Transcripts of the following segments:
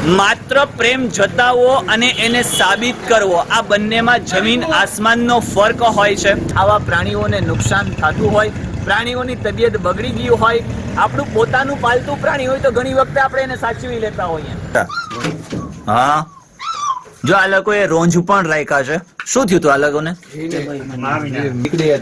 માત્ર પ્રેમ જતાવવો અને એને સાબિત કરવો, આ બંનેમાં જમીન આસમાનનો ફરક હોય છે. આવા પ્રાણીઓને નુકસાન થતું હોય, પ્રાણીઓની તબિયત બગડી ગઈ હોય, આપણું પોતાનું પાલતું પ્રાણી હોય તો ઘણી વખતે આપણે એને સાચવી લેતા હોઈએ. હા, જો આ લોકોએ રોંજ પણ રાખ્યા છે. શું થયું હતું આ લોકોને?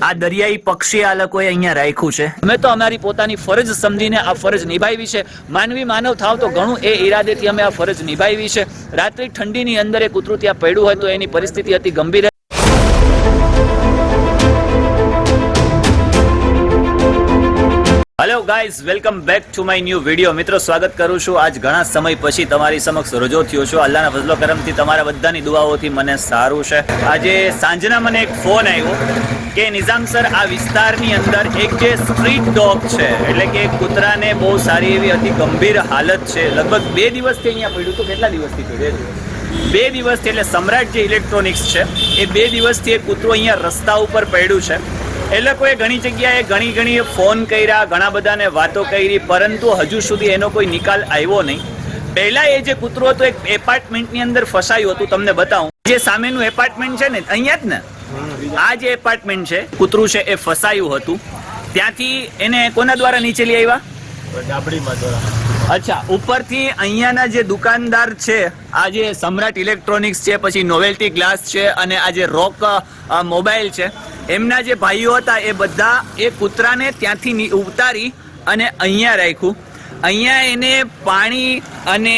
આ દરિયાઈ પક્ષી આ લોકોએ અહીંયા રાખ્યું છે. અમે તો અમારી પોતાની ફરજ સમજીને આ ફરજ નિભાવી છે. માનવી માનવ થાવ તો ઘણું એ ઈરાદેથી અમે આ ફરજ નિભાવી છે. રાત્રિ ઠંડીની અંદર એ કૂતરું ત્યાં પડ્યું હોય તો એની પરિસ્થિતિ અતિ ગંભીર. Hello guys, welcome back to my new video. મિત્રો, સ્વાગત કરું છું. આજ ઘણા સમય પછી તમારી સમક્ષ રજૂ થયો છું. અલ્લાહના ફઝલો કરમથી તમારા બધાની દુઆઓથી મને સારું છે. આજે સાંજના મને એક ફોન આવ્યો કે નિઝામ સર, આ વિસ્તારની અંદર એક જે સ્ટ્રીટ ડોગ છે, એટલે કે કૂતરાને બહુ સારી એવી અતિ ગંભીર હાલત છે. લગભગ 2 દિવસથી અહીંયા પડ્યું હતું. કેટલા દિવસથી પડ્યું? 2 દિવસથી. એટલે સમ્રાટ જે ઇલેક્ટ્રોનિક્સ છે એ 2 દિવસથી એ કૂતરો અહીંયા રસ્તા ઉપર પડ્યું છે. એ લોકોએ ઘણી જગ્યાએ ઘણી ફોન કર્યા, ઘણા બધાને વાતો કરી, પરંતુ હજુ સુધી એનો કોઈ નિકાલ આવ્યો નહીં. પહેલા એ જે કૂતરો હતો એક એપાર્ટમેન્ટની અંદર ફસાયું હતું. તમને બતાવું, જે સામેનું એપાર્ટમેન્ટ છે ને, અહીંયા જ ને, આ જે એપાર્ટમેન્ટ છે, કૂતરું છે એ ફસાયું હતું. ત્યાંથી એને કોના દ્વારા નીચે લઈ આવ્યા? અચ્છા, ઉપરથી અહીંયાના જે દુકાનદાર છે, આ જે સમ્રાટ ઇલેક્ટ્રોનિક્સ છે, પછી નોવેલ્ટી ગ્લાસ છે, અને આ જે રોક મોબાઈલ છે, એમના જે ભાઈઓ હતા એ બધા એ કૂતરાને ત્યાંથી ઉતારી અને અહીંયા રાખ્યું. અહીંયા એને પાણી અને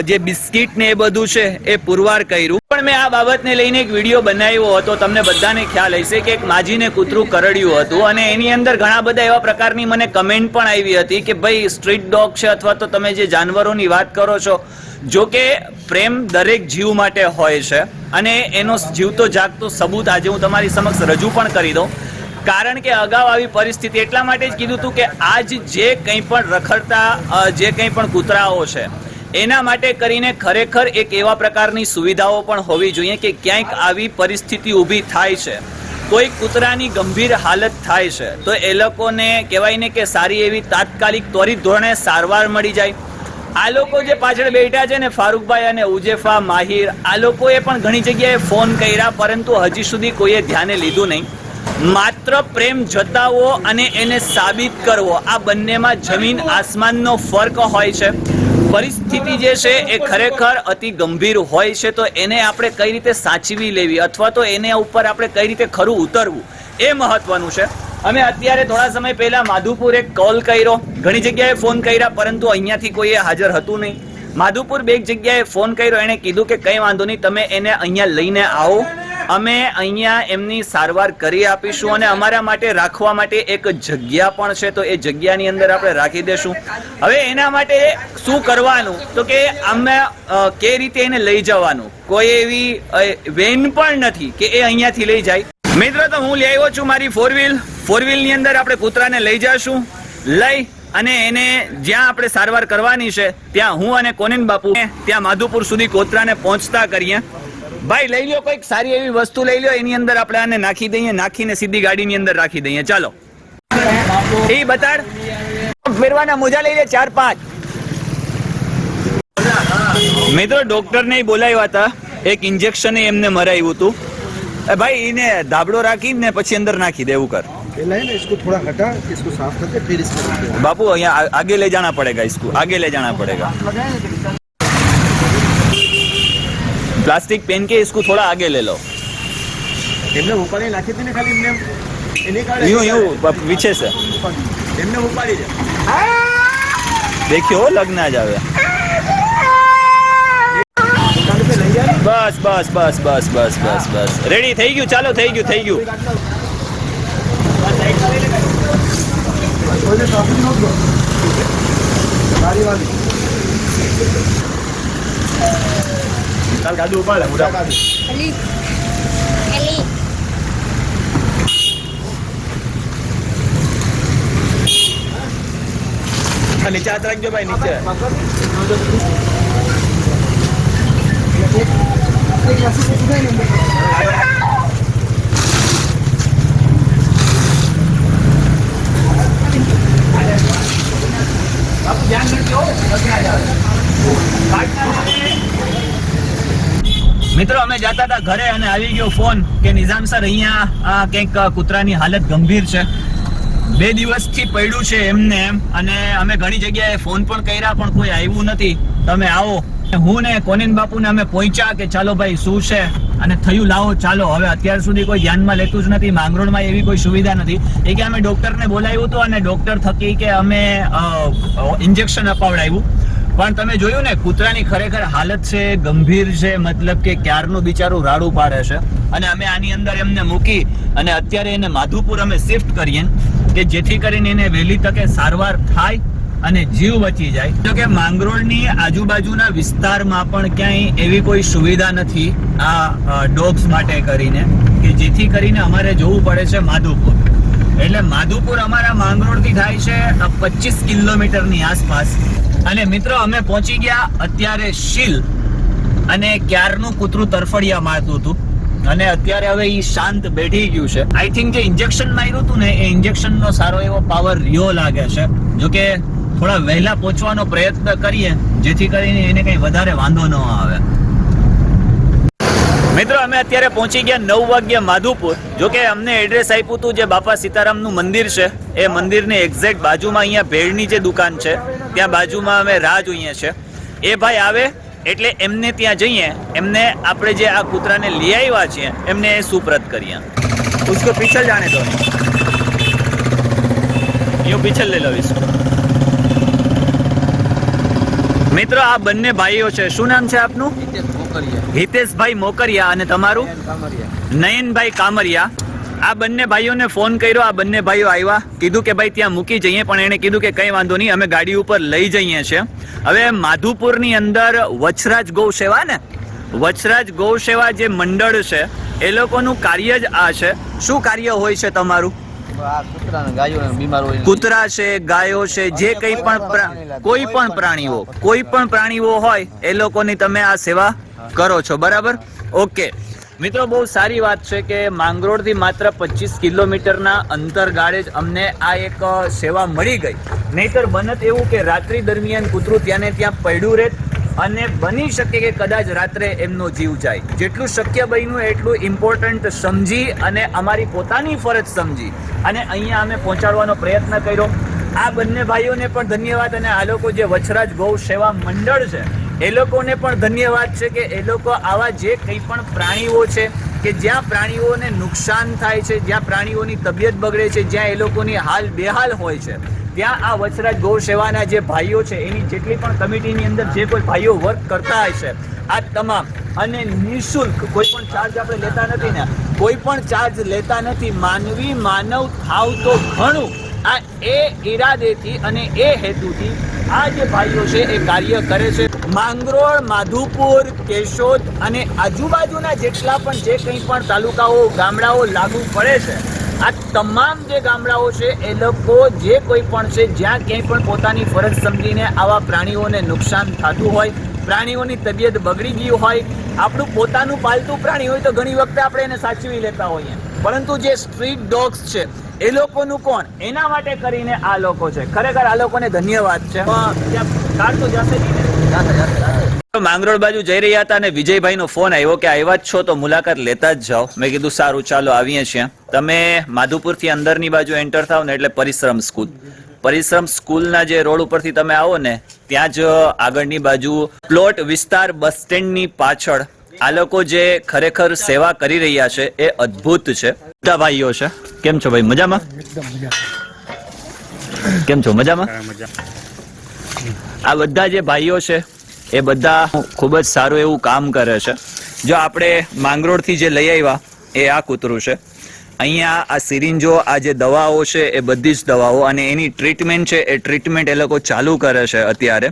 જે બિસ્કિટ ને એ બધું છે એ પુરવાર કર્યું. પણ મેં આ બાબતને લઈને એક વિડીયો બનાવ્યો હતો. તમને બધાને ખ્યાલ હશે કે એક માજીને કૂતરું કરડ્યું હતું, અને એની અંદર ઘણા બધા એવા પ્રકારની મને કમેન્ટ પણ આવી હતી કે ભાઈ સ્ટ્રીટ ડોગ છે, અથવા તો તમે જે જાનવરોની વાત કરો છો. જો કે પ્રેમ દરેક જીવ માટે હોય છે, અને એનો જીવતો જાગતો સબૂત આજે હું તમારી સમક્ષ રજૂ પણ કરી દઉં. કારણ કે અગાઉ આવી પરિસ્થિતિ એટલા માટે જ કીધું હતું કે આજ જે કંઈ પણ રખડતા જે કંઈ પણ કૂતરાઓ છે એના માટે કરીને ખરેખર એક એવા પ્રકારની સુવિધાઓ પણ હોવી જોઈએ કે ક્યાંક આવી પરિસ્થિતિ ઊભી થાય છે, કોઈ કૂતરાની ગંભીર હાલત થાય છે, તો એ લોકોને કહેવાય ને કે સારી એવી તાત્કાલિક ત્વરિત ધોરણે સારવાર મળી જાય. આ લોકો જે પાછળ બેઠા છે ને, ફારૂકભાઈ અને ઉજેફા, માહિર, આ લોકોએ પણ ઘણી જગ્યાએ ફોન કર્યા, પરંતુ હજી સુધી કોઈએ ધ્યાને લીધું નહીં. માત્ર પ્રેમ જતાવવો અને એને સાબિત કરવો, આ બંનેમાં જમીન આસમાનનો ફરક હોય છે. પરિસ્થિતિ જે છે એ ખરેખર અતિ ગંભીર હોય છે, તો એને આપણે કઈ રીતે સાચવી લેવી, અથવા તો એને ઉપર આપણે કઈ રીતે ખરું ઉતરવું, એ મહત્વનું છે. અમે અત્યારે થોડા સમય પહેલા માધુપુર એક કોલ કર્યો, ઘણી જગ્યાએ ફોન કર્યા, પરંતુ અહીંયાથી કોઈએ હાજર હતું નહીં. માધુપુર 2 જગ્યાએ ફોન કર્યો, એણે કીધું કે કંઈ વાંધો નહીં, તમે એને અહીંયા લઈને આવો, અમે અહીંયા એમની સારવાર કરી આપીશું, અને અમારા માટે રાખવા માટે એક જગ્યા પણ છે, તો એ જગ્યાની અંદર આપણે રાખી દેશું. હવે એના માટે શું કરવાનું, તો કે અમે કઈ રીતે એને લઈ જવાનું, કોઈ એવી વેન પણ નથી કે એ અહીંયાથી લઈ જાય. મિત્રો, તો હું લઈ આવ્યો છું મારી ફોર વ્હીલની અંદર આપણે કૂતરાને લઈ જશું. લઈ અને એને જ્યાં આપણે સારવાર કરવાની છે ત્યાં હું અને કોનેન બાપુ ત્યાં માધુપુર સુધી કૂતરાને પહોંચતા કરીએ. ભાઈ, લઈ લો કોઈક સારી એવી વસ્તુ લઈ લો, એની અંદર આપણે આને નાખી દઈએ, નાખીને સીધી ગાડીની અંદર રાખી દઈએ. ચાલો, એ બતાડ. ફેરવાના મોજા લઈ લે 4-5. મિત્રો, ડોક્ટરને બોલાવ્યા હતા, એક ઇન્જેક્શન એમને મરાવ્યું હતું. ભાઈ, એને ધાબળો રાખીને પછી અંદર નાખી દે, એવું કર. इसको थोड़ा हटा, इसको साफ करके फिर इसको बापू यहाँ आगे ले जाना पड़ेगा, इसको आगे ले जाना पड़ेगा. प्लास्टिक पहन के इसको थोड़ा आगे ले लो. એમને ઉપાડી નાખી દીને, ખાલી એમને यूं पीछे से એમને ઉપાડી દે. देखियो लग ना जावे. બસ રેડી થઈ ગયું. ચાલો, થઈ ગયું. ચાલ, ગાડી ઉપાડે. નીચે હાથ રાખજો ભાઈ, નીચે. ધ્યાન રાખજો. મિત્રો અમે જતા હતા ઘરે અને આવી ગયો ફોન કે નિઝામ સર અહીંયા કંઈક કૂતરાની હાલત ગંભીર છે, 2 દિવસથી પડ્યું છે એમને એમ, અને અમે ઘણી જગ્યાએ ફોન પણ કર્યા પણ કોઈ આવ્યું નથી. તમે આવો. હું ને કોનિન બાપુને અમે પહોંચ્યા કે ચાલો ભાઈ શું છે, અને થયું લાવો ચાલો. હવે અત્યાર સુધી કોઈ ધ્યાનમાં લેતું જ નથી. માંગરોળમાં એવી કોઈ સુવિધા નથી. એ કે અમે ડોક્ટરને બોલાવ્યું હતું અને ડોક્ટર થકી કે અમે ઇન્જેક્શન અપાવડાવ્યું, પણ તમે જોયું ને કૂતરાની ખરેખર હાલત છે ગંભીર છે, મતલબ કે ક્યારનું બિચારું રાડું પાડે છે. અને અમે આની અંદર એમને મૂકી અને અત્યારે એને માધુપુર અમે શિફ્ટ કરીએ કે જેથી કરીને એને વહેલી તકે સારવાર થાય અને જીવ બચી જાય. જો કે માંગરોળની આજુબાજુના વિસ્તારમાં પણ ક્યાંય એવી કોઈ સુવિધા નથી આ ડોગ્સ માટે કરીને, કે જેથી કરીને અમારે જવું પડે છે માધુપુર. એટલે માધુપુર અમારા માંગરોળથી થાય છે 25 કિલોમીટરની આસપાસ. અને મિત્રો અમે પહોંચી ગયા અત્યારે શીલ, અને ક્યારનું કૂતરું તરફડિયા મારતું હતું અને અત્યારે હવે એ શાંત બેઠી ગયું છે. આઈ થિંક જે ઇન્જેક્શન માર્યું હતું ને એ ઇન્જેક્શનનો સારો એવો પાવર રહ્યો લાગે છે. જોકે થોડા વહેલા પહોંચવાનો પ્રયત્ન કરીએ જેથી કરીને એને કઈ વધારે વાંધો ન આવે. મિત્રો અમે અત્યારે પહોંચી ગયા 9 વાગ્યા માધુપુર. જોકે અમને એડ્રેસ આપ્યું હતું જે બાપા સીતારામનું મંદિર છે એ મંદિરની એક્ઝેક્ટ બાજુમાં અહીંયા ભેળની જે દુકાન છે ત્યાં બાજુમાં અમે રાહ જોઈએ છે. એ ભાઈ આવે એટલે એમને ત્યાં જઈએ, એમને આપણે જે આ કૂતરાને લઈ આવ્યા છીએ એમને સુપ્રત કરીએ. उसको पीछे जाने दो, यूं पीछे ले लो इसको. મિત્રો આ બંને ભાઈઓ છે. શું નામ છે આપનું? હિતેશભાઈ મોકરિયા. અને તમારું? નયનભાઈ કામરિયા. આ બંને ભાઈઓને ફોન કર્યો, આ બંને ભાઈઓ આવ્યા, કીધું કે ભાઈ ત્યાં મૂકી જઈએ, પણ એને કીધું કે કંઈ વાંધો નહીં, અમે ગાડી ઉપર લઈ જઈએ છીએ. હવે માધુપુરની અંદર વછરાજ ગૌ સેવા ને, વછરાજ ગૌ સેવા જે મંડળ છે એ લોકોનું કાર્ય જ આ છે. શું કાર્ય હોય છે તમારું? કૂતરા છે, ગાયો છે, જે કંઈ પણ કોઈ પણ પ્રાણીઓ હોય એ લોકોની તમે આ સેવા કરો છો, બરાબર? ઓકે મિત્રો, બહુ સારી વાત છે કે માંગરોળથી માત્ર 25 કિલોમીટરના અંતરગાળે જ અમને આ એક સેવા મળી ગઈ. નહીતર બનત એવું કે રાત્રિ દરમિયાન કૂતરું ત્યાં ને ત્યાં પડ્યું રહે અને બની શકે કે કદાચ રાત્રે એમનો જીવ જાય. જેટલું શક્ય બન્યું એટલું ઇમ્પોર્ટન્ટ સમજી અને અમારી પોતાની ફરજ સમજી અને અહીંયા અમે પહોંચાડવાનો પ્રયત્ન કર્યો. આ બંને ભાઈઓને પણ ધન્યવાદ, અને આ લોકો જે વછરાજ ગૌ સેવા મંડળ છે એ લોકોને પણ ધન્યવાદ છે કે એ લોકો આવા જે કંઈ પણ પ્રાણીઓ છે કે જ્યાં પ્રાણીઓને નુકસાન થાય છે, જ્યાં પ્રાણીઓની તબિયત બગડે છે, જ્યાં એ લોકોની હાલ બેહાલ હોય છે, ત્યાં આ વછરાજ ગૌ સેવાના જે ભાઈઓ છે એની જેટલી પણ કમિટીની અંદર જે કોઈ ભાઈઓ વર્ક કરતા હોય છે આ તમામ, અને નિઃશુલ્ક, કોઈ પણ ચાર્જ આપણે લેતા નથી ને, કોઈ પણ ચાર્જ લેતા નથી. માનવ થાવ તો ઘણું. આ એ ઈરાદેથી અને એ હેતુથી આ જે ભાઈઓ છે એ કાર્ય કરે છે. માંગરોળ, માધુપુર, કેશોદ અને આજુબાજુના જેટલા પણ જે કંઈ પણ તાલુકાઓ, ગામડાઓ લાગુ પડે છે, આ તમામ જે ગામડાઓ છે એ લોકો જે કોઈ પણ છે જ્યાં ક્યાંય પણ પોતાની ફરજ સમજીને આવા પ્રાણીઓને નુકસાન થતું હોય, પ્રાણીઓની તબિયત બગડી ગઈ હોય, આપણું પોતાનું પાલતું પ્રાણી હોય તો ઘણી વખતે આપણે એને સાચવી લેતા હોઈએ, પરંતુ જે સ્ટ્રીટ ડોગ્સ છે એ લોકોનું કોણ, એના માટે કરીને આ લોકો છે. ખરેખર આ લોકોને ધન્યવાદ છે. માંગરોળ બાજુ જઈ રહ્યા હતા અને વિજયભાઈનો ફોન આવ્યો કે આવ્યા જ છો તો મુલાકાત લેતા જ જાઓ. મેં કીધું સારું ચાલો આવીએ છીએ. તમે માધુપુરથી અંદરની બાજુ એન્ટર થાવ ને એટલે પરિશ્રમ સ્કૂલના જે રોડ ઉપરથી તમે આવો ને ત્યાં જ આગળની બાજુ પ્લોટ વિસ્તાર બસ સ્ટેન્ડની પાછળ આ લોકો જે ખરેખર સેવા કરી રહ્યા છે એ અદ્ભુત છે. બધા ભાઈઓ છે. કેમ છો ભાઈ? મજામાં? કેમ છો? મજામાં? આ બધા જે ભાઈઓ છે એ બધા ખૂબ જ સારું એવું કામ કરે છે. જો આપણે માંગરોળથી જે લઈ આવ્યા એ આ કૂતરું છે. અહીંયા આ સિરિંજો, આ જે દવાઓ છે એ બધી જ દવાઓ અને એની ટ્રીટમેન્ટ છે એ ટ્રીટમેન્ટ એ લોકો ચાલુ કરે છે અત્યારે.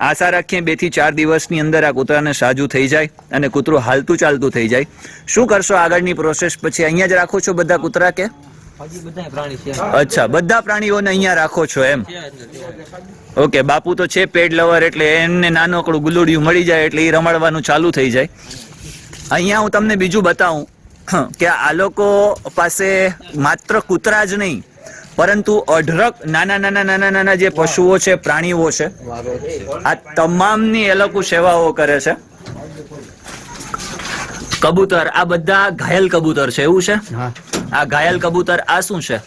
આશા રાખીએ 2 થી 4 દિવસની અંદર આ કૂતરાને સાજું થઈ જાય અને કૂતરું હાલતું ચાલતું થઈ જાય. શું કરશો આગળની પ્રોસેસ પછી? અહીંયા જ રાખો છો બધા કૂતરા કે? અચ્છા, બધા પ્રાણીઓને અહીંયા રાખો છો એમ? ઓકે, બાપુ તો છે પેટ લવર એટલે એમને નાનકડું ગુલુડિયું મળી જાય એટલે એ રમાડવાનું ચાલુ થઈ જાય. અહીંયા હું તમને બીજું બતાવું કે આ લોકો પાસે માત્ર કૂતરા જ નહીં પરંતુ અઢળક નાના જે પશુઓ છે, પ્રાણીઓ છે, આ તમામની એ લોકો સેવાઓ કરે છે. કબૂતર, આ બધા ઘાયલ કબૂતર છે એવું છે? હા આ ઘાયલ કબૂતર આ શું છે?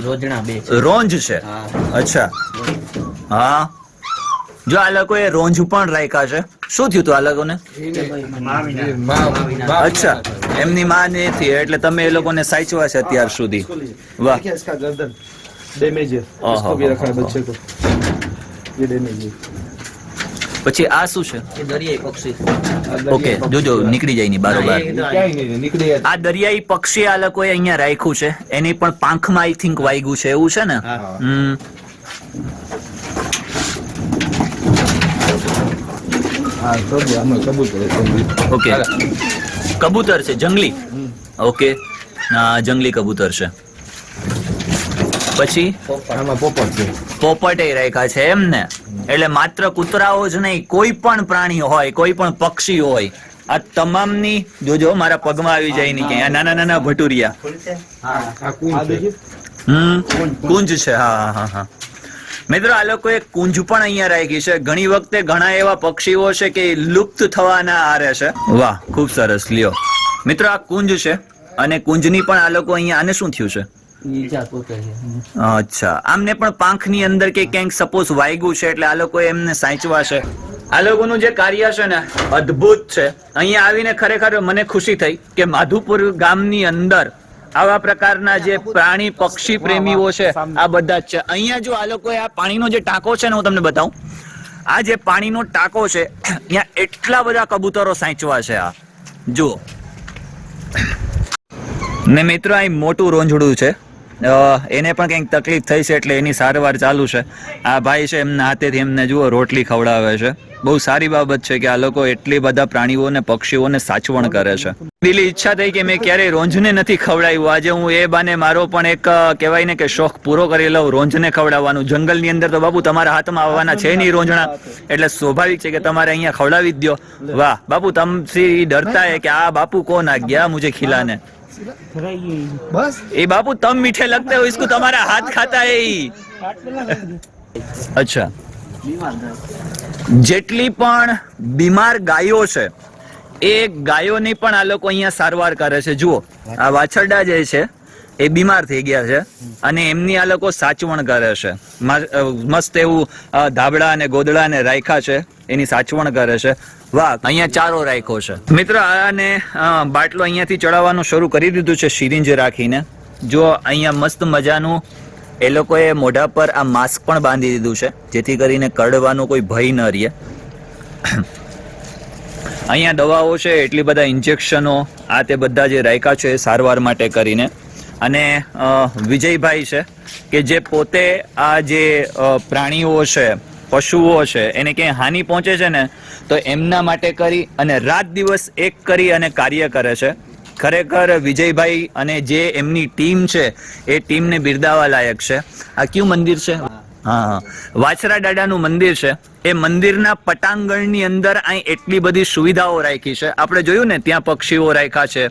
રોજણા બે રોંજ છે. હા અચ્છા, હા. જો આ લોકોએ રોંજ પણ રાખ્યા છે. શું થયું તું આ લોકોને? અચ્છા, એમની માં નથી એટલે તમે એ લોકોને સાચવા છે અત્યાર સુધી. વાહ. इसका गर्दन डैमेज है हाँ, इसको भी हाँ, रखा है हाँ, बच्चे को ये डैमेज है પછી આ શું છે? ये दरियाई पक्षी ઓકે, જોજો નીકળી જાય ની બારોબાર. क्या ही नहीं निकले આ દરિયાઈ પક્ષી આ લોકોએ અહીંયા રાખ્યું છે. એની પણ પાંખમાં આઈ થિંક વાગ્યું છે એવું છે ને? हाँ હમ. हाँ सब हमें कबूतर है ઓકે, કબૂતર છે જંગલી. ઓકે, ના જંગલી કબૂતર છે. પછી આમાં પોપટ છે પોપટે રાખ્યા છે એમ ને? એટલે માત્ર કૂતરાઓ જ નહીં, કોઈ પણ પ્રાણી હોય, કોઈ પણ પક્ષી હોય, આ તમામની જોજો મારા પગમાં આવી જાય નહીં કે નાના નાના ભટુરિયા. આ કુંજ છે કુંજ છે. હા હા હા. મિત્રો આ લોકોએ કુંજ પણ અહીંયા રાખી છે. ઘણી વખતે ઘણા એવા પક્ષીઓ છે કે લુપ્ત થવાના આરે છે. વાહ, ખૂબ સરસ. લ્યો મિત્રો, આ કુંજ છે અને કુંજની પણ આ લોકો અહીંયા, આને શું થયું છે? અચ્છા, આમને પણ પાંખની અંદર કે ક્યાંક સપોઝ વાગ્યું છે એટલે આ લોકો એમને સાચવા છે. આ લોકોનું જે કાર્ય છે ને અદ્ભુત છે. અહીંયા આવીને ખરેખર મને ખુશી થઈ કે માધુપુર ગામની અંદર આવા પ્રકારના જે પ્રાણી પક્ષી પ્રેમીઓ છે આ બધા જ છે. અહીંયા જો આ લોકોએ આ પાણીનો જે ટાંકો છે ને હું તમને બતાવું, આ જે પાણીનો ટાંકો છે અહીંયા એટલા બધા કબૂતરો સાચવા છે. આ જુઓ ને મિત્રો, અહીં મોટું રોંજડું છે. એને પણ કંઈક તકલીફ થઈ છે એટલે એની સારવાર ચાલુ છે. આ ભાઈ છે એમના હાથેથી એમને જુઓ રોટલી ખવડાવે છે. બહુ સારી બાબત છે કે આ લોકો એટલી બધા પ્રાણીઓને પક્ષીઓને સાચવણ કરે છે. દિલી ઈચ્છા થઈ કે મેં ક્યારેય રોંજને નથી ખવડાવ્યું. આજે હું એ બાને મારો પણ એક કહેવાય ને કે શોખ પૂરો કરી લઉં, રોંજને ખવડાવવાનું. જંગલની અંદર તો બાપુ તમારા હાથમાં આવવાના છે નહીં રોંજણા, એટલે સ્વાભાવિક છે કે તમારે અહીંયા ખવડાવી જ દો. વાહ બાપુ, તમથી ડરતા હે કે આ બાપુ કોણ આ ગયા મુझे खिलाने. બસ એ બાપુ તમ મીઠે લગતે હો, इसको તમારા હાથ ખાતા હે. અચ્છા, જેટલી પણ બીમાર ગાયો છે એ ગાયોની પણ આ લોકો અહીંયા સારવાર કરે છે. જુઓ આ વાછરડા જે છે એ બીમાર થઈ ગયા છે અને એમની આ લોકો સાચવણ કરે છે. મસ્ત એવું ધાબળા અને ગોદડા ને રાખ્યા છે, એની સાચવણ કરે છે. વાહ, અહીંયા ચારો રાખ્યો છે. મિત્રો, આને બાટલો અહીંયાથી ચડાવવાનું શરૂ કરી દીધું છે સિરિંજ રાખીને. જો અહીંયા મસ્ત મજાનું એ લોકોએ મોઢા પર આ માસ્ક પણ બાંધી દીધું છે જેથી કરીને કરડવાનો કોઈ ભય ન રહે. અહીંયા દવાઓ છે, એટલી બધા ઇન્જેક્શનો આ તે બધા જે રાખ્યા છે સારવાર માટે કરીને. અને વિજયભાઈ છે કે જે પોતે આ જે પ્રાણીઓ છે, પશુઓ છે, એને ક્યાંય હાનિ પહોંચે છે ને તો એમના માટે કરી અને રાત દિવસ એક કરી અને કાર્ય કરે છે. ખરેખર વિજયભાઈ અને જે એમની ટીમ છે એ ટીમને બિરદાવવા લાયક છે. આ કયું મંદિર છે? હા, વાછરા દાદાનું મંદિર છે. એ મંદિરના પટાંગણની અંદર અહીં એટલી બધી સુવિધાઓ રાખી છે. આપણે જોયું ને ત્યાં પક્ષીઓ રાખ્યા છે,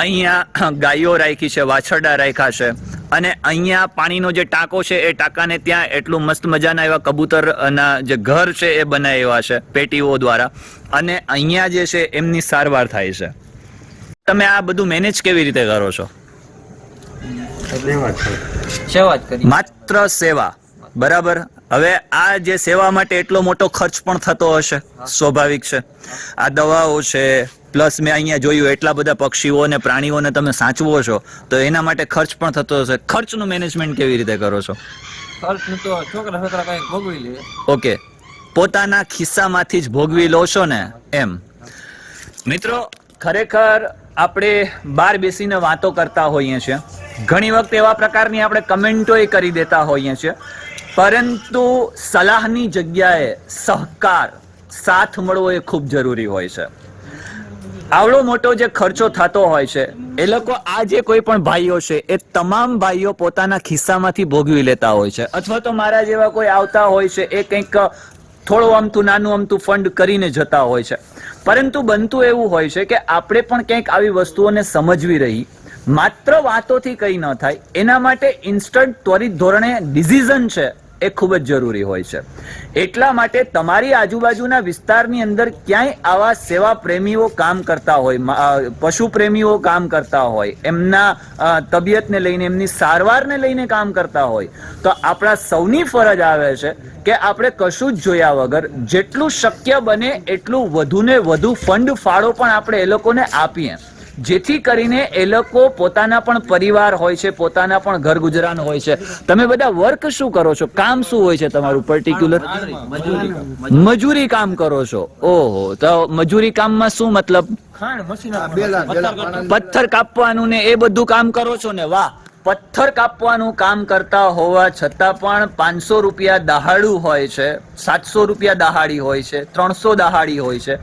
અહીંયા ગાયો રાખી છે, વાછરડા રાખ્યા છે અને અહીંયા પાણીનો જે ટાંકો છે એ ટાંકાને ત્યાં એટલું મસ્ત મજાના એવા કબૂતરના જે ઘર છે એ બનાવ્યા છે પેટીઓ દ્વારા. અને અહીંયા જે છે એમની સારવાર થાય છે. તમે આ બધું મેનેજ કેવી રીતે કરો છો? સેવા જ કરી. માત્ર સેવા, બરાબર. હવે આ જે સેવા માટે એટલો મોટો ખર્ચ પણ થતો હશે, સ્વાભાવિક છે. આ દવાઓ છે, પ્લસ મેં અહીંયા જોયું એટલા બધા પક્ષીઓ અને પ્રાણીઓને તમે સાચવો છો તો એના માટે ખર્ચ પણ થતો હશે. ખર્ચનું મેનેજમેન્ટ કેવી રીતે કરો છો? ખર્ચ તો છોકરા કઈ ભોગવી લે. ઓકે, પોતાના ખિસ્સામાંથી જ ભોગવી લો છો ને એમ. મિત્રો, ખરેખર આપણે બહાર બેસીને વાતો કરતા હોઈએ છીએ, ઘણી વખત એવા પ્રકારની આપણે કમેન્ટો કરી દેતા હોઈએ છીએ, પરંતુ સલાહની જગ્યાએ સહકાર, સાથ મળવો એ ખૂબ જરૂરી હોય છે. આવડો મોટો જે ખર્ચો થતો હોય છે એ લોકો આ જે કોઈ પણ ભાઈઓ છે એ તમામ ભાઈઓ પોતાના ખિસ્સામાંથી ભોગવી લેતા હોય છે, અથવા તો મારા જેવા કોઈ આવતા હોય છે એ કંઈક થોડું અમથું નાનું અમથું ફંડ કરીને જતા હોય છે. પરંતુ બનતું એવું હોય છે કે આપણે પણ કંઈક આવી વસ્તુઓને સમજવી રહી. માત્ર વાતોથી કંઈ ન થાય, એના માટે ઇન્સ્ટન્ટ ત્વરિત ધોરણે ડિસિઝન છે એ ખૂબ જ જરૂરી હોય છે. એટલા માટે તમારી આજુબાજુના વિસ્તારની અંદર ક્યાંય આવા સેવા પ્રેમીઓ કામ કરતા હોય, પશુ પ્રેમીઓ કામ કરતા હોય, એમના તબિયતને લઈને, એમની સારવારને લઈને કામ કરતા હોય, તો આપણા સૌની ફરજ આવે છે કે આપણે કશું જ જોયા વગર જેટલું શક્ય બને એટલું વધુને વધુ ફંડ ફાળો પણ આપણે એ લોકોને આપીએ, જેથી કરીને એ લોકો પોતાના પણ પરિવાર હોય છે, પોતાના પણ ઘર ગુજરાન હોય છે. તમે બધા વર્ક શું કરો છો, કામ શું હોય છે તમારું પર્ટિક્યુલર? મજૂરી કામ કરો છો. ઓહો, તો મજૂરી કામમાં શું મતલબ? પથ્થર કાપવાનું ને એ બધું કામ કરો છો ને? વાહ. પથ્થર કાપવાનું કામ કરતા હોવા છતાં પણ 500 રૂપિયા દહાડું હોય છે, 700 રૂપિયા દહાડી હોય છે, 300 દહાડી હોય છે.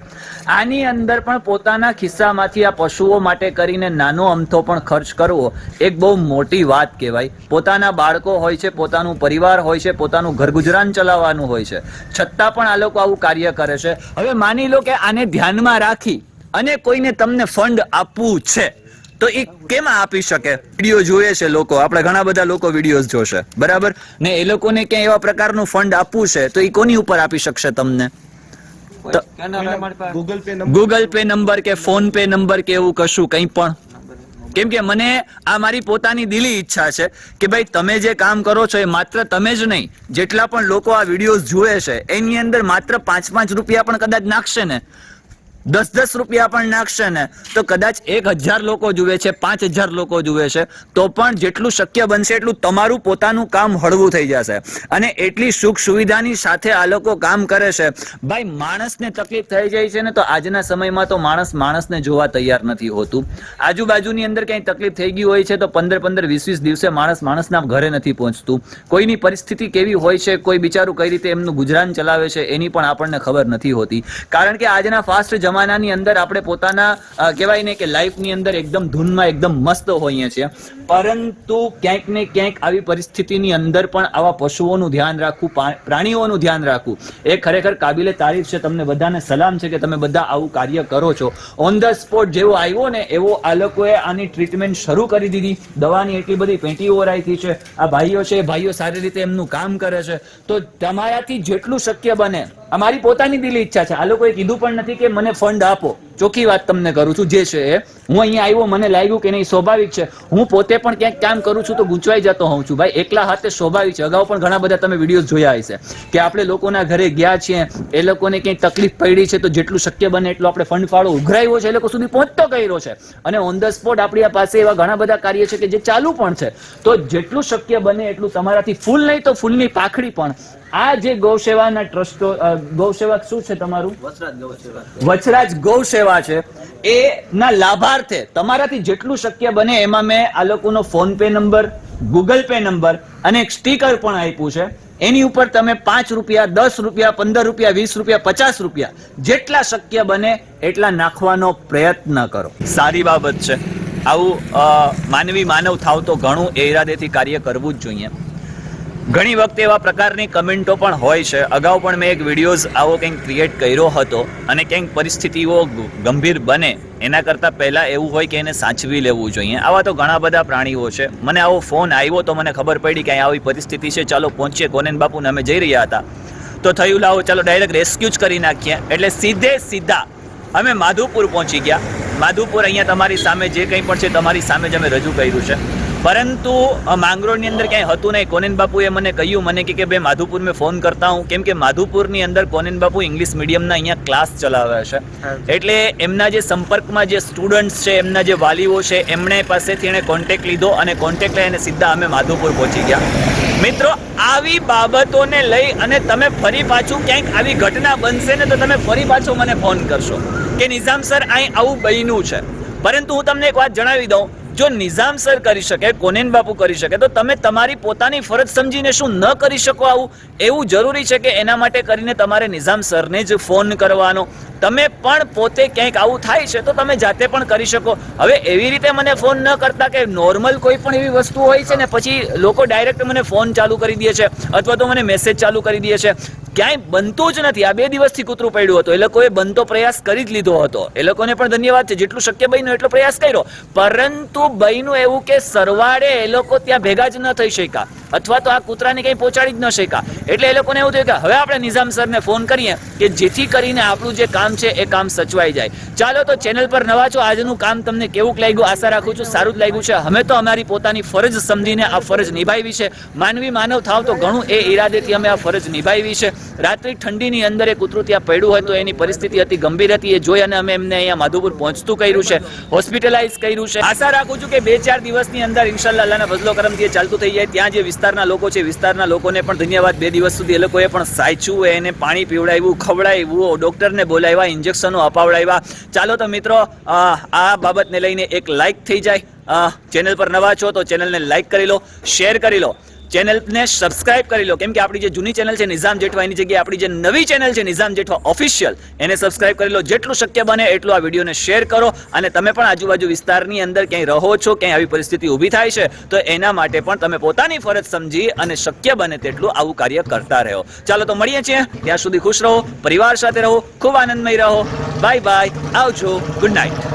આની અંદર પણ પોતાના ખિસ્સામાંથી આ પશુઓ માટે કરીને નાનો અમથો પણ ખર્ચ કરવો એક બહુ મોટી વાત કહેવાય. પોતાના બાળકો હોય છે, પોતાનું પરિવાર હોય છે, પોતાનું ઘર ગુજરાન ચલાવવાનું હોય છે, છતાં પણ આ લોકો આવું કાર્ય કરે છે. હવે માની લો કે આને ધ્યાનમાં રાખી અને કોઈને તમને ફંડ આપવું છે, તો એ કેમાં આપી શકે? વિડીયો જોઈએ છે લોકો, આપણે ઘણા બધા લોકો વિડીયોઝ જોશે, બરાબર ને? એ લોકોને ક્યાંય એવા પ્રકારનું ફંડ આપવું છે તો એ કોની ઉપર આપી શકશે તમને? ગૂગલ પે નંબર કે ફોન પે નંબર કે એવું કશું કંઈ પણ? કેમ કે મને આ મારી પોતાની દિલી ઈચ્છા છે કે ભાઈ તમે જે કામ કરો છો એ માત્ર તમે જ નહીં, જેટલા પણ લોકો આ વિડીયોઝ જુએ છે એની અંદર માત્ર 5-5 રૂપિયા પણ કદાચ નાખશે ને, 10-10 રૂપિયા પણ નાખશે ને, તો કદાચ 1000 લોકો જુએ છે, 5000 લોકો જુએ છે, તો પણ જેટલું શક્ય બનશે એટલું તમારું પોતાનું કામ હળવું થઈ જશે. અને એટલી સુખ સુવિધાની સાથે આ લોકો કામ કરે છે. ભાઈ, માણસને તકલીફ થઈ જાય છે ને, તો આજના સમયમાં તો માણસને જોવા તૈયાર નથી હોતું. આજુબાજુની અંદર ક્યાંય તકલીફ થઈ ગઈ હોય છે તો 15-20 દિવસે માણસના ઘરે નથી પહોંચતું. કોઈની પરિસ્થિતિ કેવી હોય છે, કોઈ બિચારું કઈ રીતે એમનું ગુજરાન ચલાવે છે, એની પણ આપણને ખબર નથી હોતી. કારણ કે આજના ફાસ્ટ જમાનાની અંદર આપણે પોતાના કહેવાય ને કે લાઈફની અંદર એકદમ ધૂનમાં એકદમ મસ્ત હોઈએ છીએ, પરંતુ ક્યાંક ને ક્યાંક આવી પરિસ્થિતિની અંદર પણ આવા પશુઓનું ધ્યાન રાખવું, પ્રાણીઓનું ધ્યાન રાખવું એ ખરેખર કાબિલે તારીફ છે. તમને બધાને સલામ છે કે તમે બધા આવું કાર્ય કરો છો. ઓન ધ સ્પોટ જેવો આવ્યો ને એવો આ લોકોએ આની ટ્રીટમેન્ટ શરૂ કરી દીધી. દવાની એટલી બધી પેટીઓ રાખી છે. આ ભાઈઓ છે, ભાઈઓ સારી રીતે એમનું કામ કરે છે. તો તમારાથી જેટલું શક્ય બને, અમારી પોતાની દિલી ઈચ્છા છે. આ લોકોએ કીધું પણ નથી કે મને ફંડ આપો. ચોખ્ખી વાત તમને કરું છું, જે છે એ હું અહીંયા આવ્યો, મને લાગ્યું કે નહીં, સ્વાભાવિક છે. હું પોતે પણ ક્યાંક કામ કરું છું તો ગૂંચવાઈ જતો હોઉં છું. ભાઈ, એકલા હાથે સ્વાભાવિક છે. અગાઉ પણ ઘણા બધા તમે વિડીયો જોયા હશે કે આપણે લોકોના ઘરે ગયા છીએ, એ લોકોને ક્યાંય તકલીફ પડી છે તો જેટલું શક્ય બને એટલું આપણે ફંડ ફાળો ઉઘરાવ્યો છે, એ લોકો સુધી પહોંચતો કર્યો છે. અને ઓન ધ સ્પોટ આપણી પાસે એવા ઘણા બધા કાર્ય છે કે જે ચાલુ પણ છે. તો જેટલું શક્ય બને એટલું તમારાથી ફૂલ નહીં તો ફૂલની પાખડી પણ આ જે ગૌસેવાના ટ્રસ્ટો, ગૌસેવા શું છે તમારું? વચરાજ ગૌસેવા છે, એના લાભાર્થે તમારાથી જેટલું શક્ય બને એમાં મેં આ લોકોનો phone pay number, Google pay number અને એક સ્ટીકર પણ આપ્યું છે. એની ઉપર તમે 5 રૂપિયા, 10 રૂપિયા, 15 રૂપિયા, 20 રૂપિયા, 50 રૂપિયા જેટલા શક્ય બને એટલા નાખવાનો પ્રયત્ન કરો. સારી બાબત છે. આવું માનવ થાવ તો ઘણું એ ઈરાદેથી કાર્ય કરવું જ જોઈએ. ઘણી વખતે એવા પ્રકારની કમેન્ટો પણ હોય છે. અગાઉ પણ મેં એક વિડીયોઝ આવો કંઈક ક્રિએટ કર્યો હતો અને કંઈક પરિસ્થિતિઓ ગંભીર બને એના કરતાં પહેલાં એવું હોય કે એને સાચવી લેવું જોઈએ. આવા તો ઘણા બધા પ્રાણીઓ છે. મને આવો ફોન આવ્યો તો મને ખબર પડી કે આવી પરિસ્થિતિ છે, ચાલો પહોંચીએ. કોનેન બાપુને અમે જઈ રહ્યા હતા તો થયું લાવો ચાલો ડાયરેક્ટ રેસ્ક્યુ જ કરી નાખીએ. એટલે સીધા અમે માધુપુર પહોંચી ગયા. માધુપુર અહીંયા તમારી સામે જે કંઈ પણ છે તમારી સામે જ અમે રજૂ કર્યું છે. પરંતુ માંગરોળની અંદર ક્યાંય હતું નહીં. કોનેન બાપુએ મને કહ્યું, મને કે ભાઈ માધુપુર મેં ફોન કરતા હું, કેમ કે માધુપુરની અંદર કોનેન બાપુ ઇંગ્લિશ મીડિયમના અહીંયા ક્લાસ ચલાવે છે. એટલે એમના જે સંપર્કમાં જે સ્ટુડન્ટ્સ છે, એમના જે વાલીઓ છે, એમણે પાસેથી એણે કોન્ટેક્ટ લીધો અને કોન્ટેક્ટ લઈને સીધા અમે માધુપુર પહોંચી ગયા. મિત્રો, આવી બાબતોને લઈ અને તમે ફરી પાછું ક્યાંક આવી ઘટના બનશે ને તો તમે ફરી પાછો મને ફોન કરશો કે નિઝામ સર અહીં આવું બન્યું છે. પરંતુ હું તમને એક વાત જણાવી દઉં, જો નિઝામ સર કરી શકે, કોનેન બાપુ કરી શકે, તો તમે તમારી પોતાની ફરજ સમજીને શું ન કરી શકો? આવું એવું જરૂરી છે કે એના માટે કરીને તમારે નિઝામ સરને જ ફોન કરવાનો, તમે પણ પોતે ક્યાંક આવું થાય છે તો તમે જાતે પણ કરી શકો. હવે એવી રીતે મને ફોન ન કરતા કે નોર્મલ કોઈ પણ એવી વસ્તુ હોય છે ને પછી લોકો ડાયરેક્ટ મને ફોન ચાલુ કરી દે છે અથવા તો મને મેસેજ ચાલુ કરી દે છે. ક્યાંય બનતું જ નથી. આ 2 દિવસથી કૂતરું પડ્યું હતું. એ લોકોએ બનતો પ્રયાસ કરી જ લીધો હતો. એ લોકોને પણ ધન્યવાદ છે, જેટલું શક્ય બન્યું એટલો પ્રયાસ કર્યો, પરંતુ બન્યું એવું કે સરવાળે એ લોકો ત્યાં ભેગા જ ન થઈ શક્યા અથવા તો આ કૂતરાને કંઈ પહોંચાડી જ ન શક્યા. એટલે એ લોકોને એવું થયું કે હવે આપણે નિઝામ સરને ફોન કરીએ કે જેથી કરીને આપણું જે કામ છે એ કામ સચવાઈ જાય. ચાલો તો ચેનલ પર નવા છો, આજનું કામ તમને કેવું લાગ્યું? આશા રાખું છું સારું જ લાગ્યું છે. અમે તો અમારી પોતાની ફરજ સમજીને આ ફરજ નિભાવી છે. માનવી માનવ થાવ તો ઘણું એ ઈરાદેથી અમે આ ફરજ નિભાવી છે. રાત્રિ ઠંડીની અંદર એ કૂતરું ત્યાં પડ્યું હોય તો એની પરિસ્થિતિ અતિ ગંભીર હતી. એ જોઈ અને અમે એમને અહીંયા માધુપુર પહોંચતું કર્યું છે, હોસ્પિટલાઇઝ કર્યું છે. આશા રાખું છું કે 2-4 દિવસની અંદર ઇન્શાલ્લાહ અલ્લાહના ફઝલો કરમથી એ ચાલતું થઈ જાય. ત્યાં જે વિસ્તારના લોકો છે, વિસ્તારના લોકોને પણ ધન્યવાદ. 2 દિવસ સુધી એ લોકોએ પણ સાચવું, એને પાણી પીવડાવ્યું, ખવડાવ્યું, ડોક્ટરને બોલાવ્યા, ઇન્જેક્શનો અપાવડાવ્યા. ચાલો તો મિત્રો, આ બાબતને લઈને એક લાઇક થઈ જાય. ચેનલ પર નવા છો તો ચેનલને લાઇક કરી લો, શેર કરી લો, ચેનલને સબસ્ક્રાઇબ કરી લો. કેમ કે આપણી જે જૂની ચેનલ છે નિઝામ જેઠવા, એની જગ્યાએ આપણી જે નવી ચેનલ છે નિઝામ જેઠવા ઓફિશિયલ, એને સબસ્ક્રાઇબ કરી લો. જેટલું શક્ય બને એટલું આ વિડીયોને શેર કરો. અને તમે પણ આજુબાજુ વિસ્તારની અંદર ક્યાંય રહો છો, ક્યાંય આવી પરિસ્થિતિ ઊભી થાય છે તો એના માટે પણ તમે પોતાની ફરજ સમજી અને શક્ય બને તેટલું આવું કાર્ય કરતા રહો. ચાલો તો મળીએ છીએ. ત્યાં સુધી ખુશ રહો, પરિવાર સાથે રહો, ખૂબ આનંદમય રહો. બાય બાય, આવજો, ગુડ નાઇટ.